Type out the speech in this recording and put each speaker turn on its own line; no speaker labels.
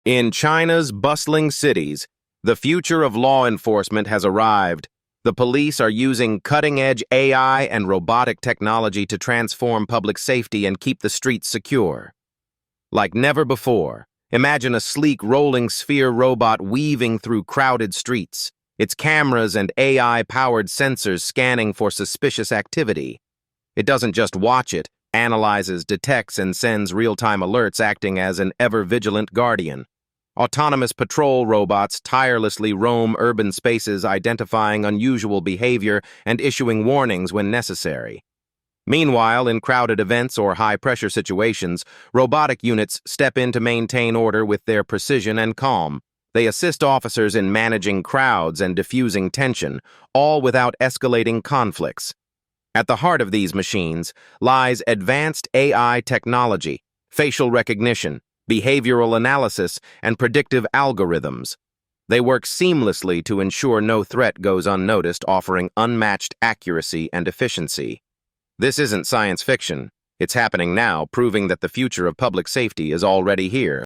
In China's bustling cities, the future of law enforcement has arrived. The police are using cutting-edge AI and robotic technology to transform public safety and keep the streets secure. Like never before, imagine a sleek rolling sphere robot weaving through crowded streets, its cameras and AI-powered sensors scanning for suspicious activity. It doesn't just watch it, analyzes, detects, and sends real-time alerts, acting as an ever-vigilant guardian. Autonomous patrol robots tirelessly roam urban spaces, identifying unusual behavior and issuing warnings when necessary. Meanwhile, in crowded events or high-pressure situations, robotic units step in to maintain order with their precision and calm. They assist officers in managing crowds and diffusing tension, all without escalating conflicts. At the heart of these machines lies advanced AI technology, facial recognition, behavioral analysis, and predictive algorithms. They work seamlessly to ensure no threat goes unnoticed, offering unmatched accuracy and efficiency. This isn't science fiction. It's happening now, proving that the future of public safety is already here.